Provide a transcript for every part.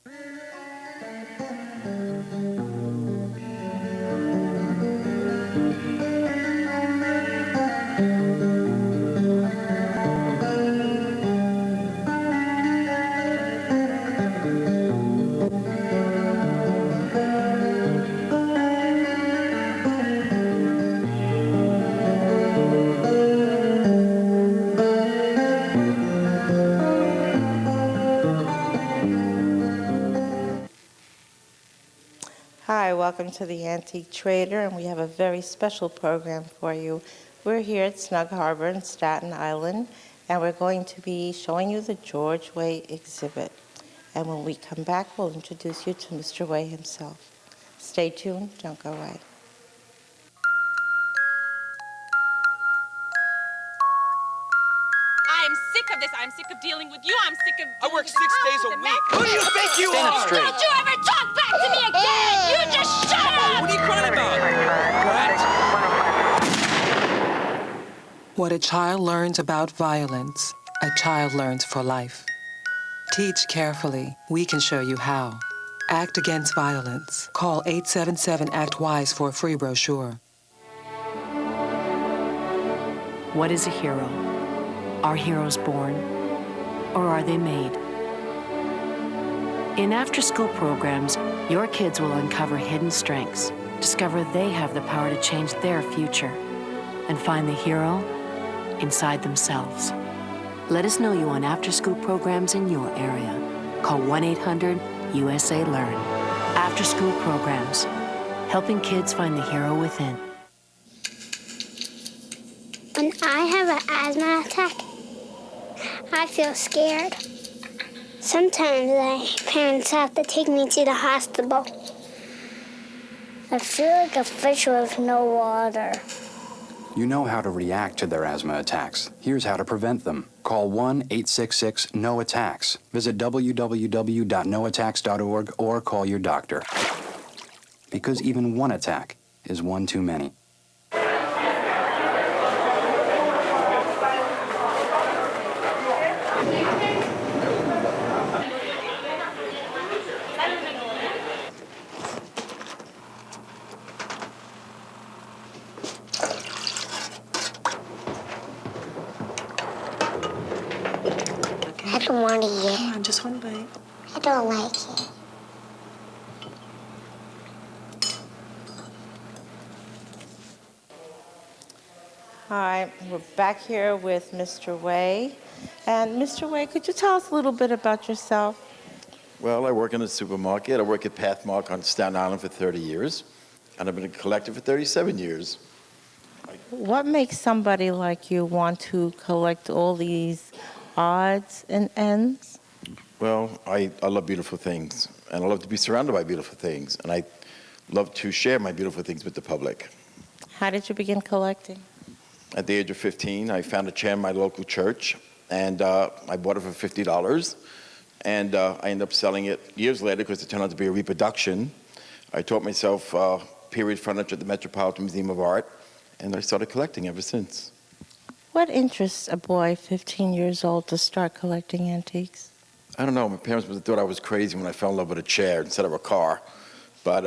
Hi, welcome to the Antique Trader, and we have a very special program for you. We're here at Snug Harbor in Staten Island, and we're going to be showing you the George Way exhibit. And when we come back, we'll introduce you to Mr. Way himself. Stay tuned, don't go away. I'm sick of this. I'm sick of dealing with you. I'm sick of I work 6 days a week. Who do you think you Stand up are? straight. Don't you ever talk back to me again! You just shut up! What are you crying about? What a child learns about violence, a child learns for life. Teach carefully. We can show you how. Act Against Violence. Call 877-ACT-WISE for a free brochure. What is a hero? Are heroes born, or are they made? In after-school programs, your kids will uncover hidden strengths, discover they have the power to change their future, and find the hero inside themselves. Let us know you on after-school programs in your area. Call 1-800-USA-LEARN. After-school programs, helping kids find the hero within. When I have an asthma attack, I feel scared. Sometimes my parents have to take me to the hospital. I feel like a fish with no water. You know how to react to their asthma attacks. Here's how to prevent them. Call 1-866-NO-ATTACKS. Visit www.noattacks.org or call your doctor. Because even one attack is one too many. I don't want to eat. Come on, just one bite. I don't like it. Hi, we're back here with Mr. Way. And Mr. Way, could you tell us a little bit about yourself? Well, I work in a supermarket. I work at Pathmark on Staten Island for 30 years, and I've been a collector for 37 years. What makes somebody like you want to collect all these odds and ends? Well, I love beautiful things, and I love to be surrounded by beautiful things, and I love to share my beautiful things with the public. How did you begin collecting? At the age of 15, I found a chair in my local church, and I bought it for $50, and I ended up selling it years later because it turned out to be a reproduction. I taught myself period furniture at the Metropolitan Museum of Art, and I started collecting ever since. What interests a boy 15 years old to start collecting antiques? I don't know. My parents must have thought I was crazy when I fell in love with a chair instead of a car. But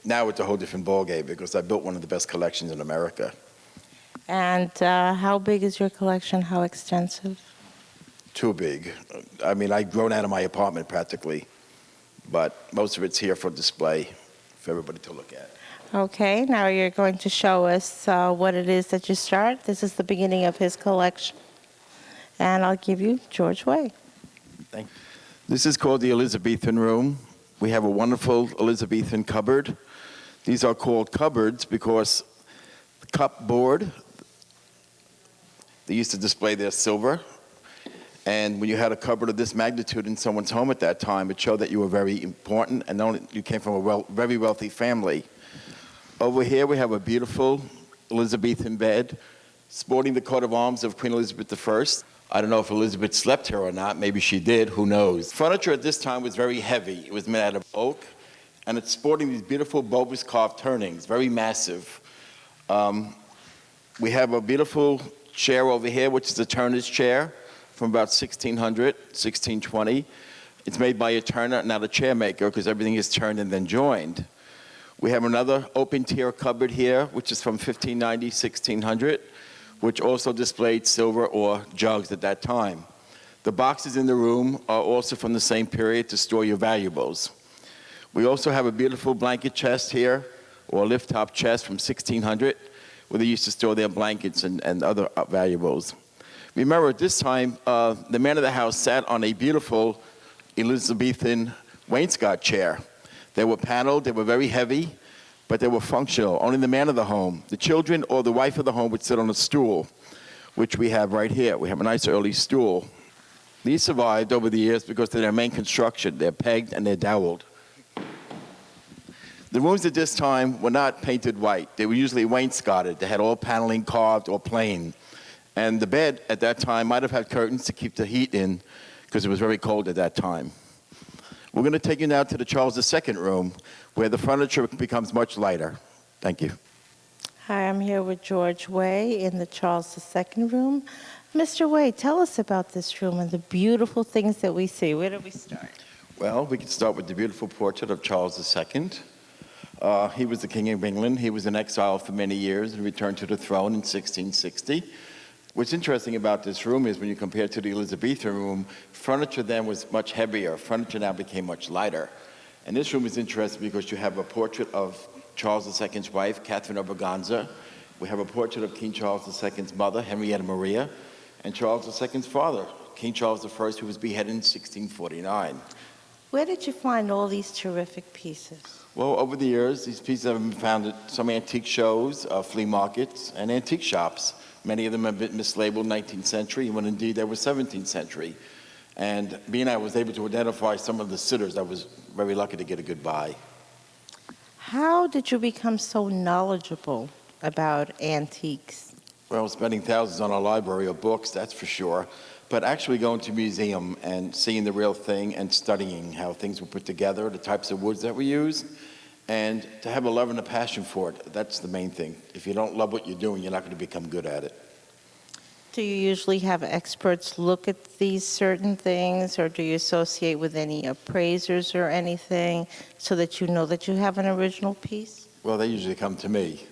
now it's a whole different ballgame because I built one of the best collections in America. And how big is your collection? How extensive? Too big. I mean, I've grown out of my apartment practically, but most of it's here for display for everybody to look at. Okay, now you're going to show us what it is that you start. This is the beginning of his collection. And I'll give you George Way. Thank you. This is called the Elizabethan room. We have a wonderful Elizabethan cupboard. These are called cupboards because the cupboard, they used to display their silver. And when you had a cupboard of this magnitude in someone's home at that time, it showed that you were very important and you came from a very wealthy family. Over here we have a beautiful Elizabethan bed sporting the coat of arms of Queen Elizabeth I. I don't know if Elizabeth slept here or not. Maybe she did. Who knows? Furniture at this time was very heavy. It was made out of oak, and it's sporting these beautiful bulbous carved turnings, very massive. We have a beautiful chair over here, which is a turner's chair from about 1600, 1620. It's made by a turner, not a chair maker, because everything is turned and then joined. We have another open tier cupboard here, which is from 1590, 1600, which also displayed silver or jugs at that time. The boxes in the room are also from the same period to store your valuables. We also have a beautiful blanket chest here, or lift top chest from 1600, where they used to store their blankets and other valuables. Remember, at this time, the man of the house sat on a beautiful Elizabethan wainscot chair. They were paneled, they were very heavy, but they were functional. Only the man of the home, the children or the wife of the home would sit on a stool, which we have right here. We have a nice early stool. These survived over the years because of their main construction. They're pegged and they're doweled. The rooms at this time were not painted white. They were usually wainscoted. They had all paneling carved or plain. And the bed at that time might have had curtains to keep the heat in because it was very cold at that time. We're going to take you now to the Charles II room, where the furniture becomes much lighter. Thank you. Hi, I'm here with George Way in the Charles II room. Mr. Way, tell us about this room and the beautiful things that we see. Where do we start? Well, we can start with the beautiful portrait of Charles II. He was the King of England. He was in exile for many years and returned to the throne in 1660. What's interesting about this room is when you compare it to the Elizabethan room, furniture then was much heavier. Furniture now became much lighter. And this room is interesting because you have a portrait of Charles II's wife, Catherine of Braganza. We have a portrait of King Charles II's mother, Henrietta Maria, and Charles II's father, King Charles I, who was beheaded in 1649. Where did you find all these terrific pieces? Well, over the years, these pieces have been found at some antique shows, flea markets, and antique shops. Many of them have been mislabeled 19th century, when indeed they were 17th century. And being I was able to identify some of the sitters, I was very lucky to get a good buy. How did you become so knowledgeable about antiques? Well, spending thousands on a library of books, that's for sure. But actually going to a museum and seeing the real thing and studying how things were put together, the types of woods that we use, and to have a love and a passion for it, that's the main thing. If you don't love what you're doing, you're not going to become good at it. Do you usually have experts look at these certain things, or do you associate with any appraisers or anything so that you know that you have an original piece? Well, they usually come to me.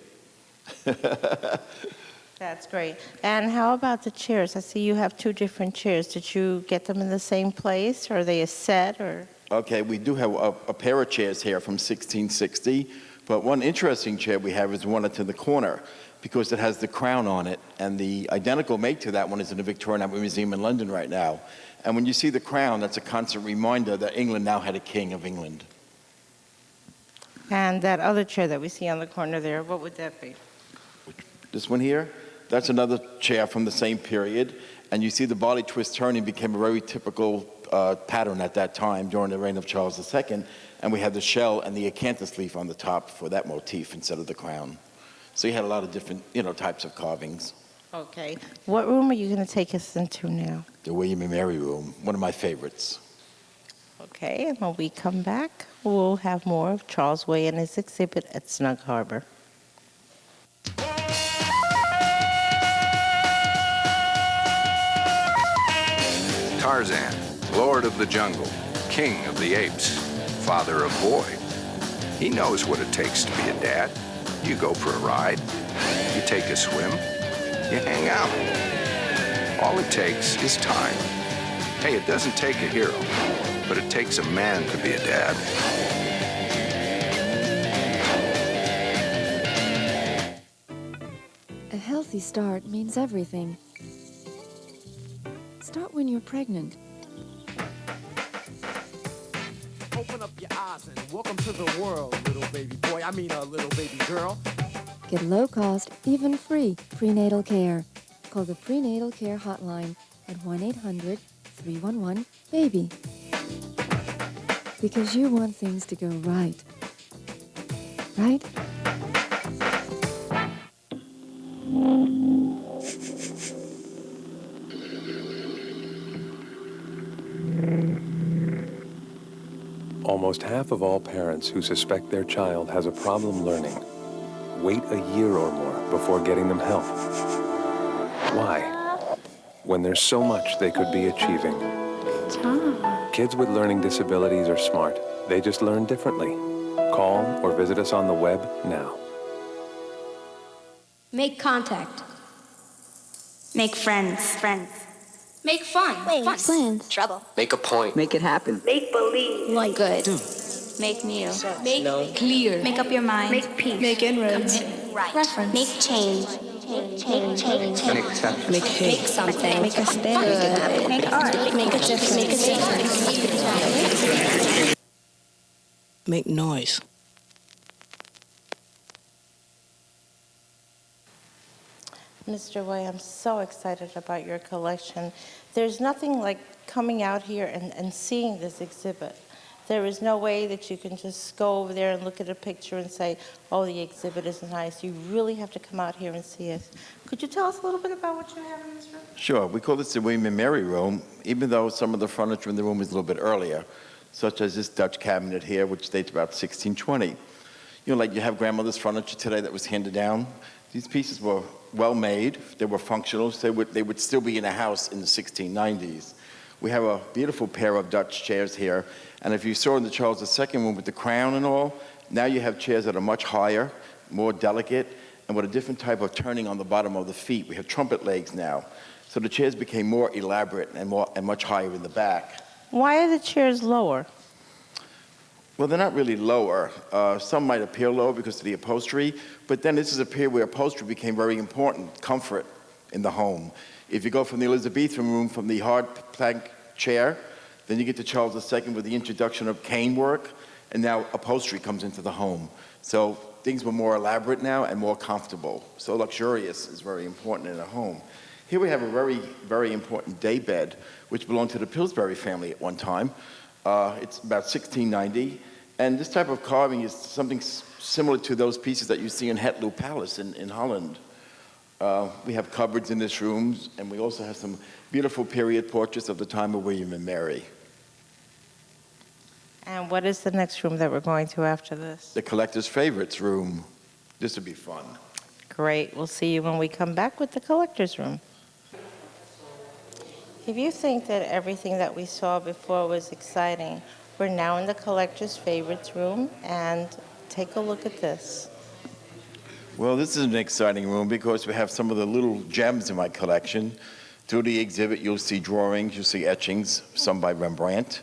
That's great. And how about the chairs? I see you have two different chairs. Did you get them in the same place, or are they a set, or? Okay, we do have a pair of chairs here from 1660, but one interesting chair we have is one that's in the corner because it has the crown on it, and the identical mate to that one is in the Victoria and Albert Museum in London right now. And when you see the crown, that's a constant reminder that England now had a king of England. And that other chair that we see on the corner there, what would that be? This one here, that's another chair from the same period, and you see the body twist turning became a very typical pattern at that time during the reign of Charles II, and we had the shell and the acanthus leaf on the top for that motif instead of the crown. So you had a lot of different, types of carvings. Okay. What room are you going to take us into now? The William and Mary room, one of my favorites. Okay, and when we come back, we'll have more of Charles Way and his exhibit at Snug Harbor. Tarzan, Lord of the Jungle, King of the Apes, Father of Boy. He knows what it takes to be a dad. You go for a ride, you take a swim, you hang out. All it takes is time. Hey, it doesn't take a hero, but it takes a man to be a dad. A healthy start means everything. Start when you're pregnant. Open up your eyes and welcome to the world, little baby boy. I mean, little baby girl. Get low-cost, even free prenatal care. Call the Prenatal Care Hotline at 1-800-311-BABY. Because you want things to go right. Right? Almost half of all parents who suspect their child has a problem learning wait a year or more before getting them help. Why? When there's so much they could be achieving. Kids with learning disabilities are smart. They just learn differently. Call or visit us on the web now. Make contact. Make friends. Make fun. Fun. Friends. Trouble. Make a point. Make it happen. Make believe. Like Good. Make new. Make clear. Make up your mind. Make peace. Make inroads. Right. Reference. Make change. Make acceptance. Make hate. Make something. Make a stand. Make art. Make a difference. Make a difference. Make noise. Mr. Way, I'm so excited about your collection. There's nothing like coming out here and seeing this exhibit. There is no way that you can just go over there and look at a picture and say, oh, the exhibit is nice. You really have to come out here and see it. Could you tell us a little bit about what you have in this room? Sure. We call this the William and Mary room, even though some of the furniture in the room is a little bit earlier, such as this Dutch cabinet here, which dates about 1620. You know, like you have grandmother's furniture today that was handed down. These pieces were well made. They were functional. So they would still be in a house in the 1690s. We have a beautiful pair of Dutch chairs here. And if you saw in the Charles II one with the crown and all, now you have chairs that are much higher, more delicate, and with a different type of turning on the bottom of the feet. We have trumpet legs now. So the chairs became more elaborate and much higher in the back. Why are the chairs lower? Well, they're not really lower. Some might appear lower because of the upholstery, but then this is a period where upholstery became very important, comfort in the home. If you go from the Elizabethan room, from the hard plank chair, then you get to Charles II with the introduction of cane work, and now upholstery comes into the home. So things were more elaborate now and more comfortable. So luxurious is very important in a home. Here we have a very, very important day bed, which belonged to the Pillsbury family at one time. It's about 1690, and this type of carving is something similar to those pieces that you see in Hetlu Palace in Holland. We have cupboards in this room, and we also have some beautiful period portraits of the time of William and Mary. And what is the next room that we're going to after this? The collector's favorites room. This would be fun. Great. We'll see you when we come back with the collector's room. If you think that everything that we saw before was exciting, we're now in the collector's favorites room, and take a look at this. Well, this is an exciting room because we have some of the little gems in my collection. Through the exhibit, you'll see drawings, you'll see etchings, some by Rembrandt.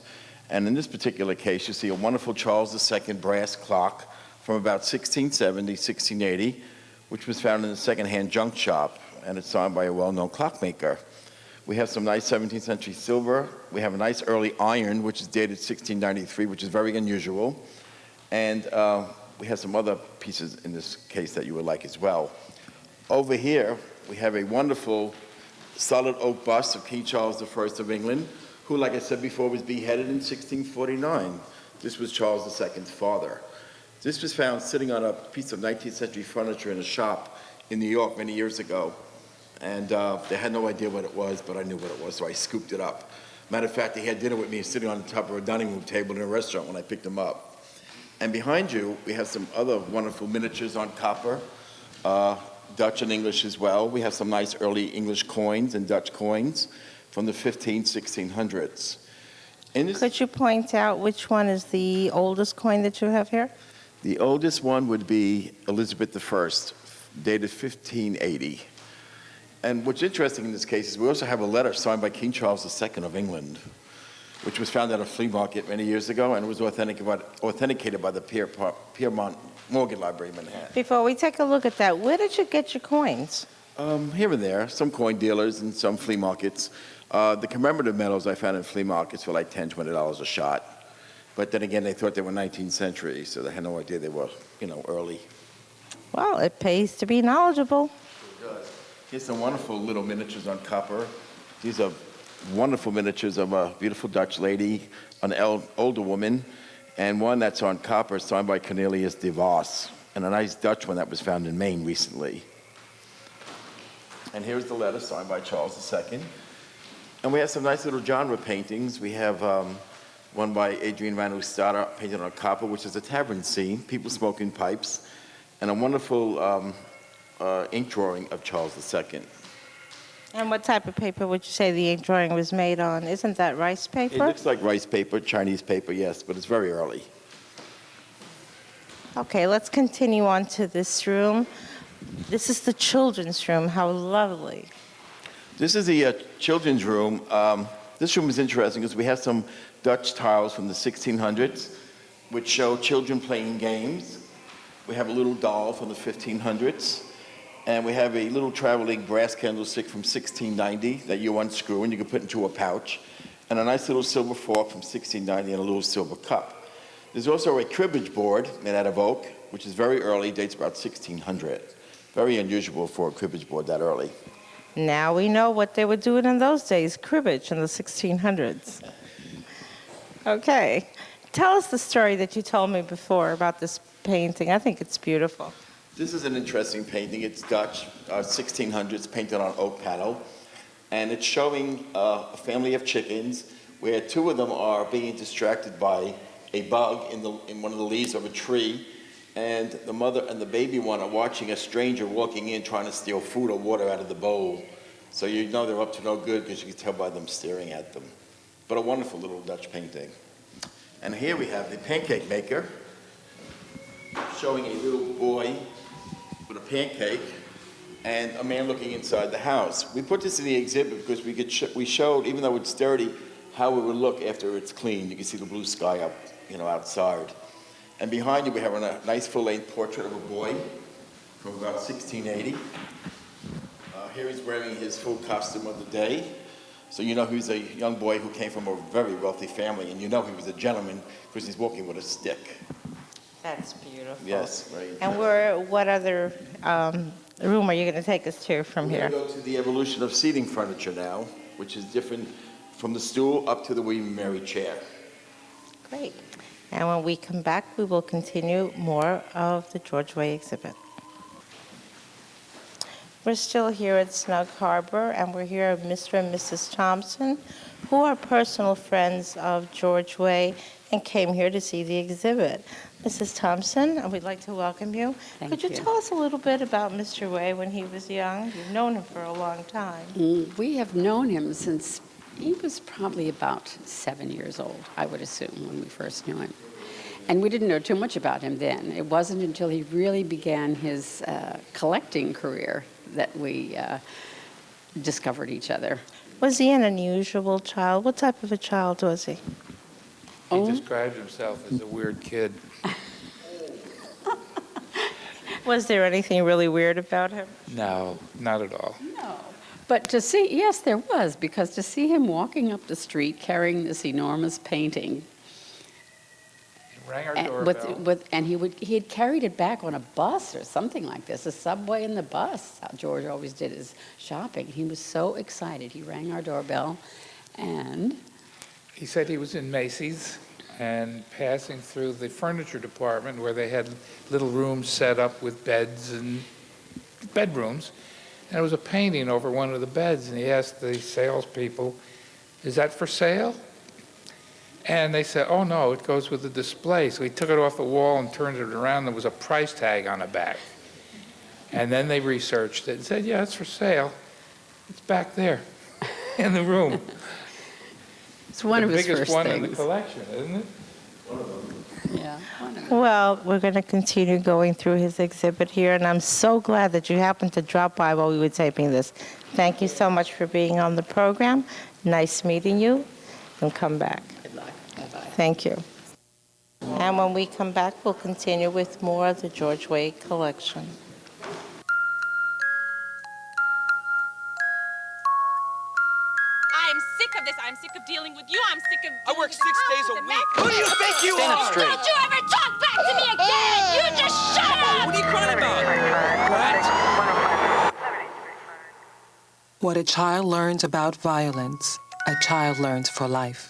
And in this particular case, you see a wonderful Charles II brass clock from about 1670, 1680, which was found in a second-hand junk shop, and it's signed by a well-known clockmaker. We have some nice 17th century silver. We have a nice early iron, which is dated 1693, which is very unusual. And we have some other pieces in this case that you would like as well. Over here, we have a wonderful solid oak bust of King Charles I of England, who, like I said before, was beheaded in 1649. This was Charles II's father. This was found sitting on a piece of 19th century furniture in a shop in New York many years ago. And they had no idea what it was, but I knew what it was, so I scooped it up. Matter of fact, he had dinner with me sitting on the top of a dining room table in a restaurant when I picked him up. And behind you, we have some other wonderful miniatures on copper, Dutch and English as well. We have some nice early English coins and Dutch coins from the 1600s. Could you point out which one is the oldest coin that you have here? The oldest one would be Elizabeth I, dated 1580. And what's interesting in this case is we also have a letter signed by King Charles II of England, which was found at a flea market many years ago, and it was authenticated by the Piermont Morgan Library in Manhattan. Before we take a look at that, where did you get your coins? Here and there, some coin dealers and some flea markets. The commemorative medals I found in flea markets for like $10, $20 a shot. But then again, they thought they were 19th century, so they had no idea they were, early. Well, it pays to be knowledgeable. It does. Here's some wonderful little miniatures on copper. These are wonderful miniatures of a beautiful Dutch lady, an older woman, and one that's on copper signed by Cornelius de Vos, and a nice Dutch one that was found in Maine recently. And here's the letter signed by Charles II. And we have some nice little genre paintings. We have one by Adrian van Oostade painted on copper, which is a tavern scene, people smoking pipes, and a wonderful ink drawing of Charles II. And what type of paper would you say the ink drawing was made on? Isn't that rice It paper? looks like rice paper, Chinese paper, yes, but it's very early. Okay, let's continue on to this room. This is the children's room. How lovely. This is the children's room. This room is interesting because we have some Dutch tiles from the 1600s, which show children playing games. We have a little doll from the 1500s, and we have a little traveling brass candlestick from 1690 that you unscrew and you can put into a pouch, and a nice little silver fork from 1690 and a little silver cup. There's also a cribbage board made out of oak, which is very early, dates about 1600. Very unusual for a cribbage board that early. Now we know what they were doing in those days, cribbage in the 1600s. Okay, tell us the story that you told me before about this painting. I think it's beautiful. This is an interesting painting. It's Dutch, 1600s, painted on oak panel. And it's showing a family of chickens where two of them are being distracted by a bug in one of the leaves of a tree. And the mother and the baby one are watching a stranger walking in trying to steal food or water out of the bowl. So you know they're up to no good because you can tell by them staring at them. But a wonderful little Dutch painting. And here we have the pancake maker showing a little boy with a pancake and a man looking inside the house. We put this in the exhibit because we showed, even though it's dirty, how it would look after it's clean. You can see the blue sky up, outside. And behind you, we have a nice full-length portrait of a boy from about 1680. Here he's wearing his full costume of the day. So you know he's a young boy who came from a very wealthy family, and you know he was a gentleman because he's walking with a stick. That's beautiful. Yes, right. And what other room are you going to take us to from here? We're going to go to the evolution of seating furniture now, which is different from the stool up to the William Mary chair. Great. And when we come back, we will continue more of the George Way exhibit. We're still here at Snug Harbor, and we're here with Mr. and Mrs. Thompson, who are personal friends of George Way and came here to see the exhibit. Mrs. Thompson, we'd like to welcome you. Could you tell us a little bit about Mr. Way when he was young? You've known him for a long time. We have known him since he was probably about 7 years old, I would assume, when we first knew him. And we didn't know too much about him then. It wasn't until he really began his collecting career that we discovered each other. Was he an unusual child? What type of a child was he? He described himself as a weird kid. Was there anything really weird about him? No, not at all. No. But to see, yes, there was, because to see him walking up the street carrying this enormous painting. He rang our doorbell. And he had carried it back on a bus or something like this, a subway in the bus. How George always did his shopping. He was so excited. He rang our doorbell, and He said he was in Macy's and passing through the furniture department where they had little rooms set up with beds and bedrooms. And there was a painting over one of the beds, and he asked the salespeople, "Is that for sale?" And they said, "Oh, no, it goes with the display." So he took it off the wall and turned it around. There was a price tag on the back. And then they researched it and said, "Yeah, it's for sale. It's back there in the room." it's one of his The first biggest one things. in the collection, isn't it? Yeah, one of them. Well, we're going to continue going through his exhibit here, and I'm so glad that you happened to drop by while we were taping this. Thank you so much for being on the program. Nice meeting you, and come back. Good luck. Bye-bye. Thank you. And when we come back, we'll continue with more of the George Way collection. I'm sick of this. I'm sick of dealing with you. I'm sick of I work 6 days a week. Who do you think you Stand are? up straight. Don't you ever talk back to me again! You just shut up! What are you crying about? What? What a child learns about violence, a child learns for life.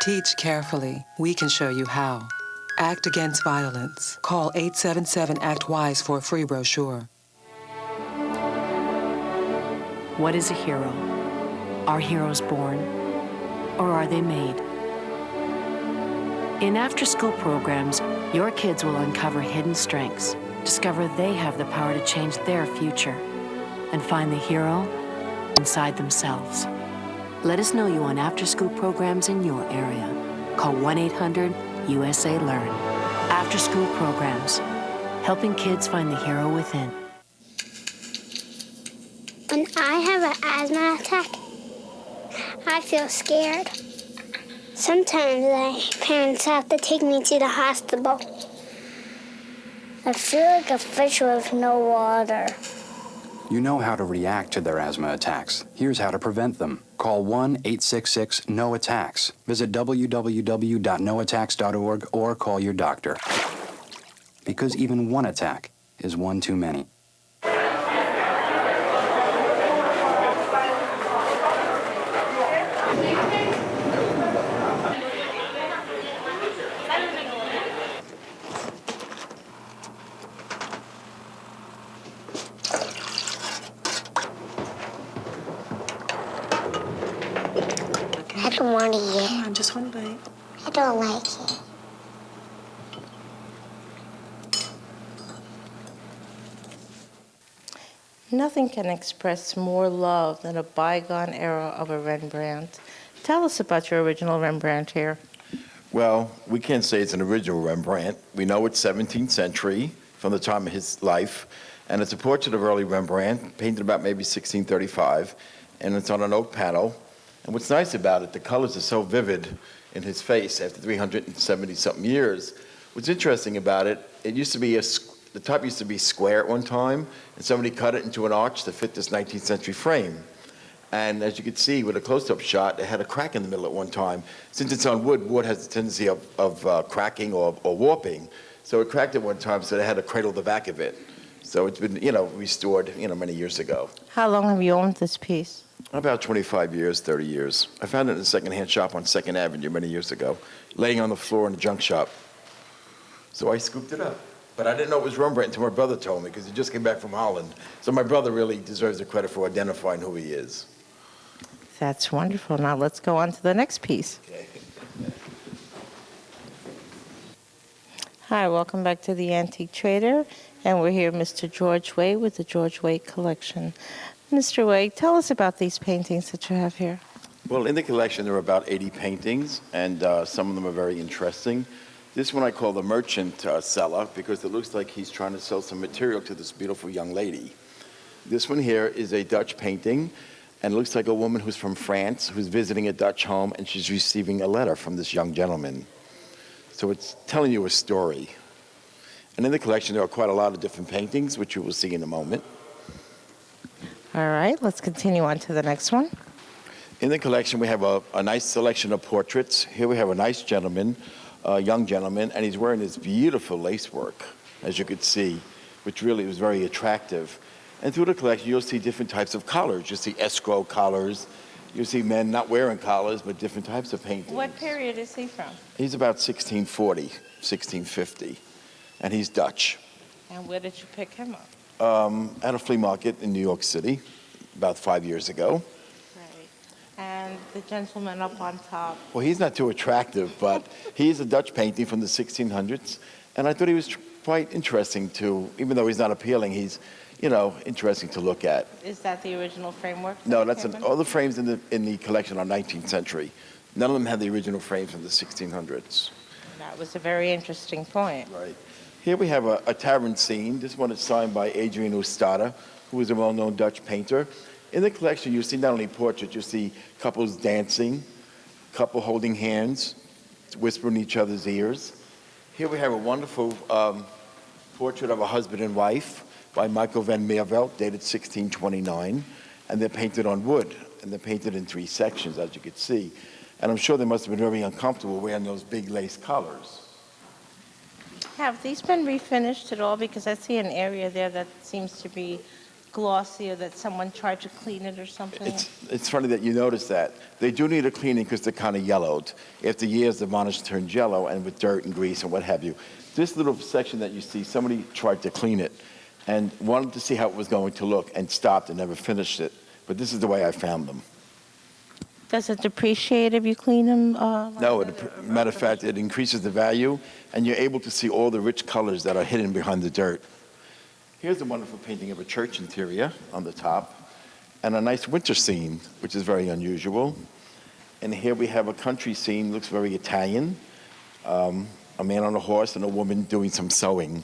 Teach carefully. We can show you how. Act against violence. Call 877-ACT-WISE for a free brochure. What is a hero? Are heroes born, or are they made? In after-school programs, your kids will uncover hidden strengths, discover they have the power to change their future, and find the hero inside themselves. Let us know you on after-school programs in your area. Call 1-800-USA-LEARN. After-school programs, helping kids find the hero within. When I have an asthma attack, I feel scared. Sometimes my parents have to take me to the hospital. I feel like a fish with no water. You know how to react to their asthma attacks. Here's how to prevent them. Call 1-866-NO-ATTACKS. Visit www.noattacks.org or call your doctor. Because even one attack is one too many. I don't want to eat. Come on, just one bite. I don't like it. Nothing can express more love than a bygone era of a Rembrandt. Tell us about your original Rembrandt here. Well, we can't say it's an original Rembrandt. We know it's 17th century from the time of his life, and it's a portrait of early Rembrandt, painted about maybe 1635, and it's on an oak panel. And what's nice about it, the colors are so vivid in his face after 370-something years. What's interesting about it, it used to be the top used to be square at one time, and somebody cut it into an arch to fit this 19th century frame. And as you can see with a close-up shot, it had a crack in the middle at one time. Since it's on wood, wood has a tendency of cracking or warping. So it cracked at one time, so they had to cradle the back of it. So it's been, restored, many years ago. How long have you owned this piece? About 25 years, 30 years. I found it in a secondhand shop on 2nd Avenue many years ago, laying on the floor in a junk shop. So I scooped it up. But I didn't know it was Rembrandt until my brother told me, because he just came back from Holland. So my brother really deserves the credit for identifying who he is. That's wonderful. Now let's go on to the next piece. Okay. Hi, welcome back to the Antique Trader. And we're here, Mr. George Way with the George Way Collection. Mr. Way, tell us about these paintings that you have here. Well, in the collection, there are about 80 paintings, and some of them are very interesting. This one I call the merchant seller, because it looks like he's trying to sell some material to this beautiful young lady. This one here is a Dutch painting, and it looks like a woman who's from France, who's visiting a Dutch home, and she's receiving a letter from this young gentleman. So it's telling you a story. And in the collection, there are quite a lot of different paintings, which you will see in a moment. All right, let's continue on to the next one. In the collection, we have a nice selection of portraits. Here we have a nice gentleman, a young gentleman, and he's wearing this beautiful lace work, as you could see, which really was very attractive. And through the collection, you'll see different types of collars. You'll see escrow collars. You'll see men not wearing collars, but different types of paintings. What period is he from? He's about 1640, 1650, and he's Dutch. And where did you pick him up? At a flea market in New York City about 5 years ago. Right. And the gentleman up on top? Well, he's not too attractive, but he's a Dutch painting from the 1600s, and I thought he was quite interesting to, even though he's not appealing, he's, interesting to look at. Is that the original framework? No, all the frames in the collection are 19th century. None of them have the original frames from the 1600s. That was a very interesting point. Right. Here we have a tavern scene. This one is signed by Adrian Oostade, who is a well-known Dutch painter. In the collection, you see not only portraits, you see couples dancing, couple holding hands, whispering in each other's ears. Here we have a wonderful portrait of a husband and wife by Michael van Meervelt, dated 1629, and they're painted on wood, and they're painted in 3 sections, as you can see. And I'm sure they must have been very uncomfortable wearing those big lace collars. Have these been refinished at all? Because I see an area there that seems to be glossy, or that someone tried to clean it or something. It's funny that you notice that. They do need a cleaning because they're kind of yellowed. After years, the varnish turned yellow, and with dirt and grease and what have you. This little section that you see, somebody tried to clean it and wanted to see how it was going to look and stopped and never finished it. But this is the way I found them. Does it depreciate if you clean them? No, matter of fact, it increases the value, and you're able to see all the rich colors that are hidden behind the dirt. Here's a wonderful painting of a church interior on the top. and a nice winter scene, which is very unusual. And here we have a country scene, looks very Italian. A man on a horse and a woman doing some sewing.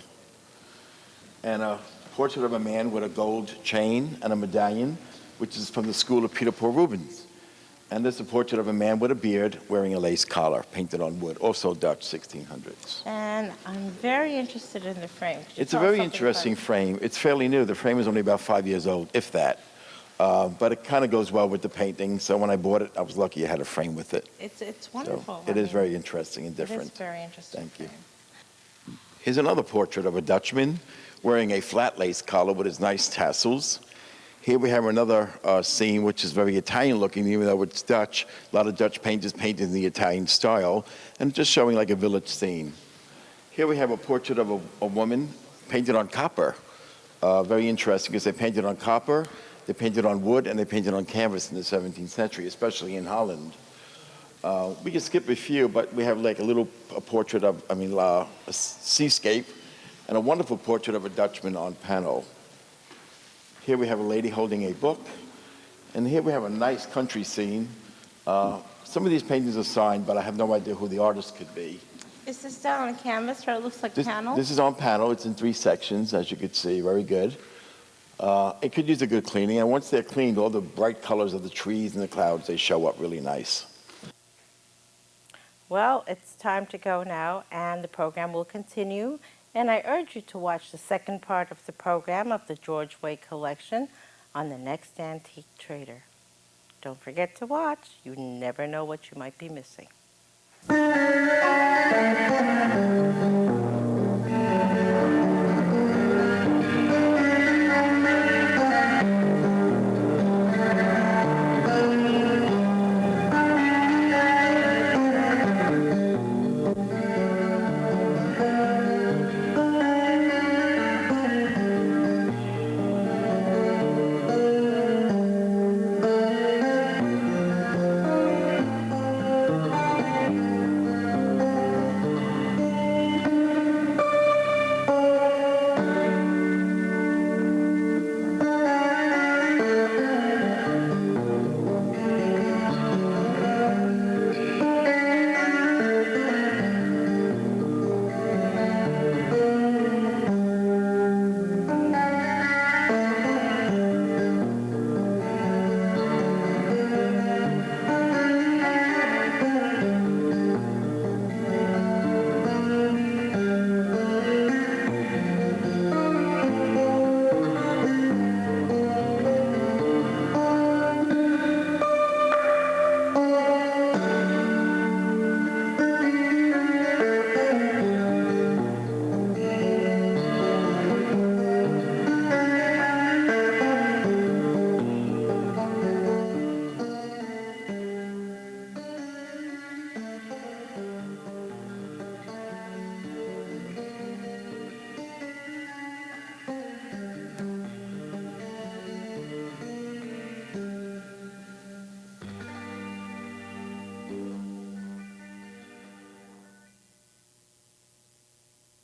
And a portrait of a man with a gold chain and a medallion, which is from the school of Peter Paul Rubens. And there's a portrait of a man with a beard wearing a lace collar, painted on wood, also Dutch 1600s. And I'm very interested in the frame. Could you It's a tell us very something interesting about frame. It's fairly new. The frame is only about 5 years old, if that. But it kind of goes well with the painting. So when I bought it, I was lucky I had a frame with it. It's wonderful. So it is very interesting and different. It is very interesting. Thank you. Here's another portrait of a Dutchman wearing a flat lace collar with his nice tassels. Here we have another scene which is very Italian looking, even though it's Dutch. A lot of Dutch painters painted in the Italian style, and just showing like a village scene. Here we have a portrait of a woman painted on copper. Very interesting because they painted on copper, they painted on wood, and they painted on canvas in the 17th century, especially in Holland. We can skip a few, but we have like a portrait of, a seascape, and a wonderful portrait of a Dutchman on panel. Here we have a lady holding a book, and here we have a nice country scene. Some of these paintings are signed, but I have no idea who the artist could be. Is this done on canvas, or it looks like panel? This is on panel. It's in 3 sections, as you can see. Very good. It could use a good cleaning, and once they're cleaned, all the bright colors of the trees and the clouds, they show up really nice. Well, it's time to go now, and the program will continue. And I urge you to watch the second part of the program of the George Way collection on the next Antique Trader. Don't forget to watch. You never know what you might be missing.